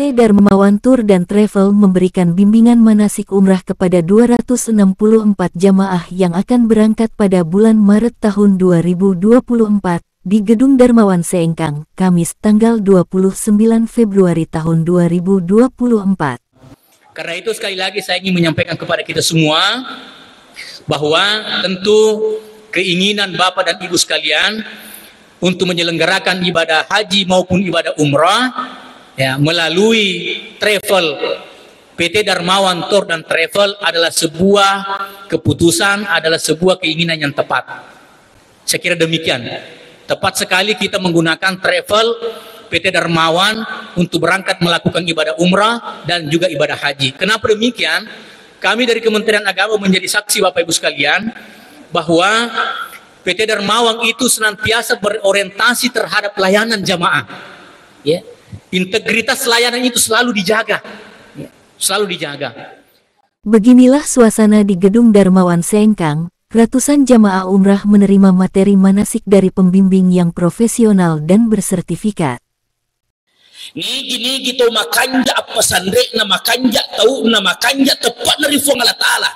PT Darmawan Tour dan Travel memberikan bimbingan manasik umrah kepada 264 jamaah yang akan berangkat pada bulan Maret tahun 2024 di Gedung Darmawan Seengkang, Kamis tanggal 29 Februari tahun 2024. Karena itu sekali lagi saya ingin menyampaikan kepada kita semua bahwa tentu keinginan Bapak dan Ibu sekalian untuk menyelenggarakan ibadah haji maupun ibadah umrah ya, melalui travel PT Darmawan Tour dan Travel adalah sebuah keputusan, adalah sebuah keinginan yang tepat. Saya kira demikian. Tepat sekali kita menggunakan travel PT Darmawan untuk berangkat melakukan ibadah umrah dan juga ibadah haji. Kenapa demikian? Kami dari Kementerian Agama menjadi saksi Bapak Ibu sekalian bahwa PT Darmawan itu senantiasa berorientasi terhadap pelayanan jamaah. Ya. Integritas layanan itu selalu dijaga. Ya. Selalu dijaga. Beginilah suasana di Gedung Darmawan Seengkang. Ratusan jamaah umrah menerima materi manasik dari pembimbing yang profesional dan bersertifikat. Nigi gitu makanja apa sandre na makanja tahu na makanja tepat dari Allah Ta'ala.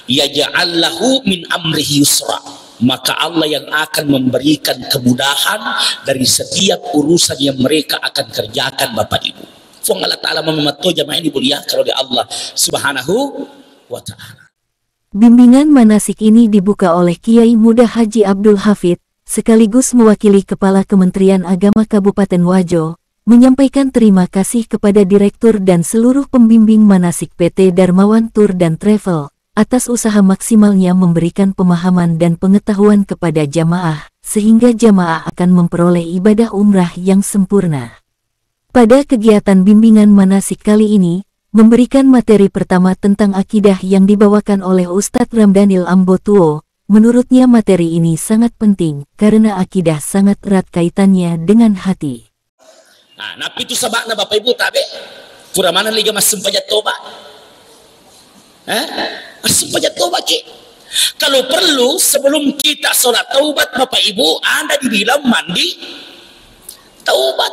Ya ja'allahu min amrihi yusra. Maka Allah yang akan memberikan kemudahan dari setiap urusan yang mereka akan kerjakan Bapak Ibu. Allah Ta'ala mematuhi jamaah ini muliakan oleh Allah Subhanahu wa Ta'ala. Bimbingan manasik ini dibuka oleh Kiai Muda Haji Abdul Hafid, sekaligus mewakili Kepala Kementerian Agama Kabupaten Wajo, menyampaikan terima kasih kepada Direktur dan seluruh pembimbing manasik PT Darmawan Tour dan Travel atas usaha maksimalnya memberikan pemahaman dan pengetahuan kepada jamaah, sehingga jamaah akan memperoleh ibadah umrah yang sempurna. Pada kegiatan bimbingan manasik kali ini, memberikan materi pertama tentang akidah yang dibawakan oleh Ustadz Ramdanil Ambotuo. Menurutnya materi ini sangat penting, karena akidah sangat erat kaitannya dengan hati. Nah, napi itu sabakna Bapak Ibu tabe, pura mana liga mas sempajat toba. Sempajat toba ki. Kalau perlu sebelum kita sholat taubat Bapak Ibu, Anda dibilang mandi taubat.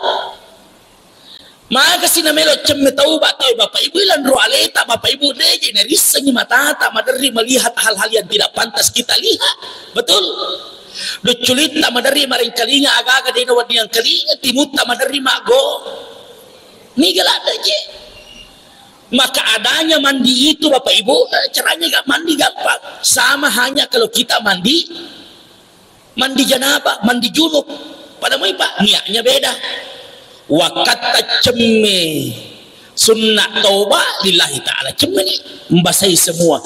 Maka sinamelo cemme taubat tahu Bapak Ibu ilan roaleta Bapak Ibu deje nerisanya mata tak madari melihat hal-hal yang tidak pantas kita lihat. Betul? Luculit tak madari maring kalinga agak-agak dina wadi yang kalinga timut tak madari mago. Nigala deje. Maka adanya mandi itu Bapak Ibu, caranya gak mandi gampang. Sama hanya kalau kita mandi janabah, mandi junub. Pada mau Pak, niatnya beda. Wakata cemme sunnah taubah lillahi ta'ala. Cemme ini membasahi semua.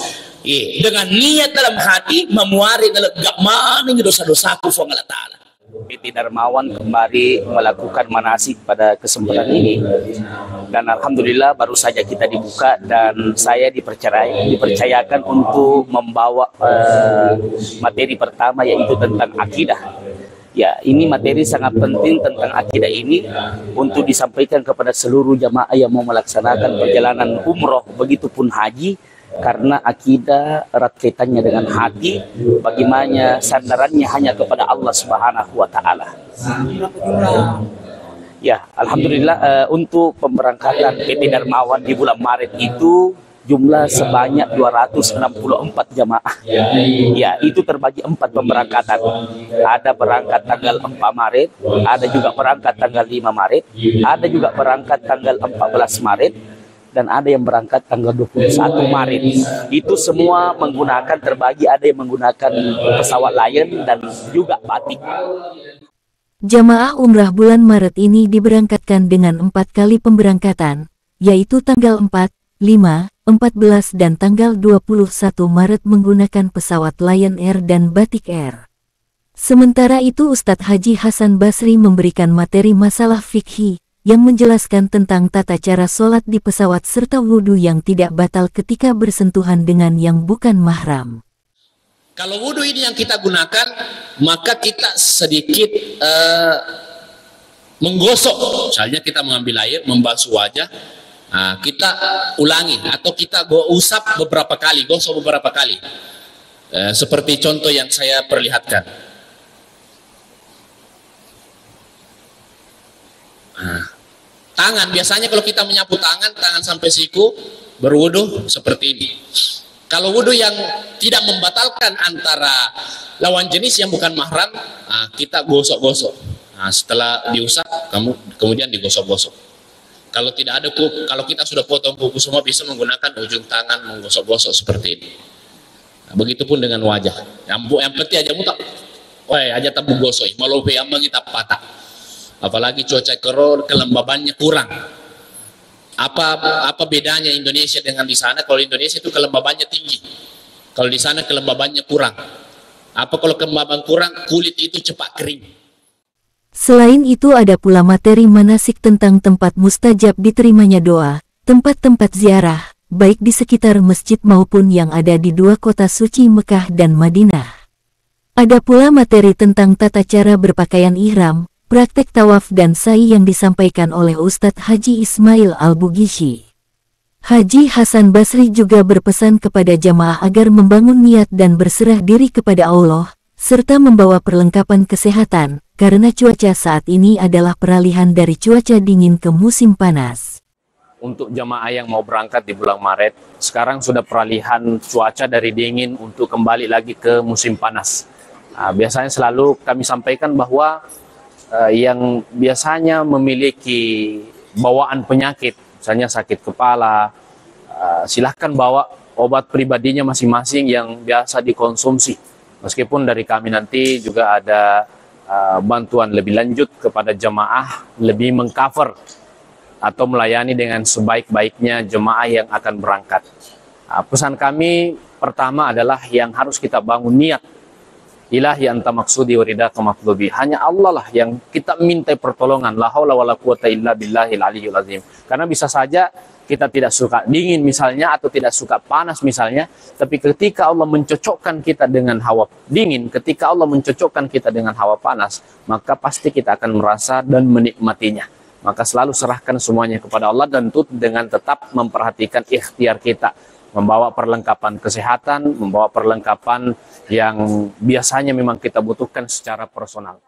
Dengan niat dalam hati, memuari dalam gak mana dosa-dosaku Allah Ta'ala. PT Darmawan kembali melakukan manasik pada kesempatan ini dan alhamdulillah baru saja kita dibuka dan saya dipercayakan untuk membawa materi pertama yaitu tentang akidah. Ya, ini materi sangat penting tentang akidah ini untuk disampaikan kepada seluruh jamaah yang mau melaksanakan perjalanan umroh begitupun haji. Karena akidah erat kaitannya dengan hati, bagaimana sandarannya hanya kepada Allah Subhanahu wa Ta'ala. Ya, alhamdulillah untuk pemberangkatan PT Darmawan di bulan Maret itu jumlah sebanyak 264 jamaah. Ya, itu terbagi 4 pemberangkatan. Ada berangkat tanggal 4 Maret, ada juga berangkat tanggal 5 Maret, ada juga berangkat tanggal 14 Maret. Dan ada yang berangkat tanggal 21 Maret. Itu semua menggunakan terbagi, ada yang menggunakan pesawat Lion dan juga batik. Jamaah umrah bulan Maret ini diberangkatkan dengan 4 kali pemberangkatan, yaitu tanggal 4, 5, 14 dan tanggal 21 Maret menggunakan pesawat Lion Air dan Batik Air. Sementara itu Ustadz Haji Hasan Basri memberikan materi masalah fikih, yang menjelaskan tentang tata cara sholat di pesawat serta wudhu yang tidak batal ketika bersentuhan dengan yang bukan mahram. Kalau wudhu ini yang kita gunakan, maka kita sedikit menggosok. Misalnya kita mengambil air, membasuh wajah, kita ulangi atau kita usap beberapa kali, gosok beberapa kali. Seperti contoh yang saya perlihatkan. Tangan, biasanya kalau kita menyapu tangan, tangan sampai siku, berwudu seperti ini. Kalau wudu yang tidak membatalkan antara lawan jenis yang bukan mahram, kita gosok-gosok. Nah, setelah diusap, kemudian digosok-gosok. Kalau tidak ada kalau kita sudah potong kuku semua, bisa menggunakan ujung tangan menggosok-gosok seperti ini. Nah, begitupun dengan wajah. Yang penting aja mutak, aja tabu gosok. Malu peyama kita patah. Apalagi cuaca kero, kelembabannya kurang. Apa bedanya Indonesia dengan di sana? Kalau Indonesia itu kelembabannya tinggi, kalau di sana kelembabannya kurang. Apa kalau kelembaban kurang, kulit itu cepat kering. Selain itu ada pula materi manasik tentang tempat mustajab diterimanya doa, tempat-tempat ziarah, baik di sekitar masjid maupun yang ada di dua kota suci Mekah dan Madinah. Ada pula materi tentang tata cara berpakaian ihram, praktek tawaf dan sa'i yang disampaikan oleh Ustadz Haji Ismail Al-Bugishi. Haji Hasan Basri juga berpesan kepada jamaah agar membangun niat dan berserah diri kepada Allah, serta membawa perlengkapan kesehatan, karena cuaca saat ini adalah peralihan dari cuaca dingin ke musim panas. Untuk jamaah yang mau berangkat di bulan Maret, sekarang sudah peralihan cuaca dari dingin untuk kembali lagi ke musim panas. Biasanya selalu kami sampaikan bahwa yang biasanya memiliki bawaan penyakit, misalnya sakit kepala, silahkan bawa obat pribadinya masing-masing yang biasa dikonsumsi. Meskipun dari kami nanti juga ada bantuan lebih lanjut kepada jemaah, lebih mengcover atau melayani dengan sebaik-baiknya jemaah yang akan berangkat. Pesan kami pertama adalah yang harus kita bangun niat. Ilahi anta maksudi wa ridaka matlubi. Hanya Allah lah yang kita minta pertolongan. La haula wala quwata illa billahil aliyyil azim. Karena bisa saja kita tidak suka dingin misalnya, atau tidak suka panas misalnya, tapi ketika Allah mencocokkan kita dengan hawa dingin, ketika Allah mencocokkan kita dengan hawa panas, maka pasti kita akan merasa dan menikmatinya. Maka selalu serahkan semuanya kepada Allah, dan tentu dengan tetap memperhatikan ikhtiar kita, membawa perlengkapan kesehatan, membawa perlengkapan yang biasanya memang kita butuhkan secara personal.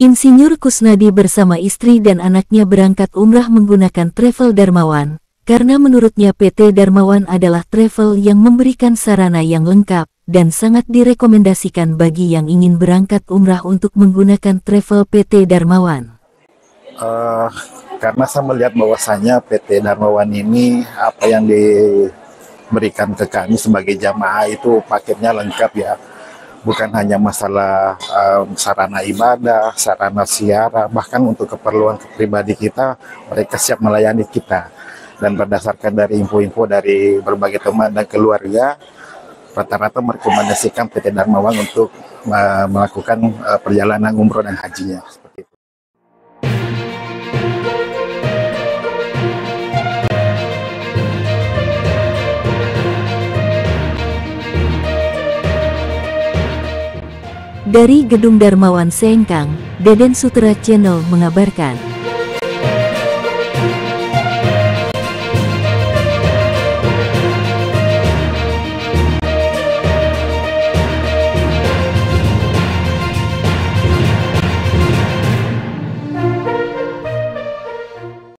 Insinyur Kusnadi bersama istri dan anaknya berangkat umrah menggunakan Travel Darmawan, karena menurutnya PT Darmawan adalah travel yang memberikan sarana yang lengkap, dan sangat direkomendasikan bagi yang ingin berangkat umrah untuk menggunakan travel PT Darmawan. Karena saya melihat bahwasanya PT Darmawan ini apa yang diberikan ke kami sebagai jamaah itu paketnya lengkap ya, bukan hanya masalah sarana ibadah, sarana ziarah, bahkan untuk keperluan pribadi kita mereka siap melayani kita. Dan berdasarkan dari info-info dari berbagai teman dan keluarga, rata-rata merekomendasikan PT Darmawan untuk melakukan perjalanan umroh dan hajinya. Seperti itu. Dari Gedung Darmawan Sengkang, Deden Sutra Channel mengabarkan.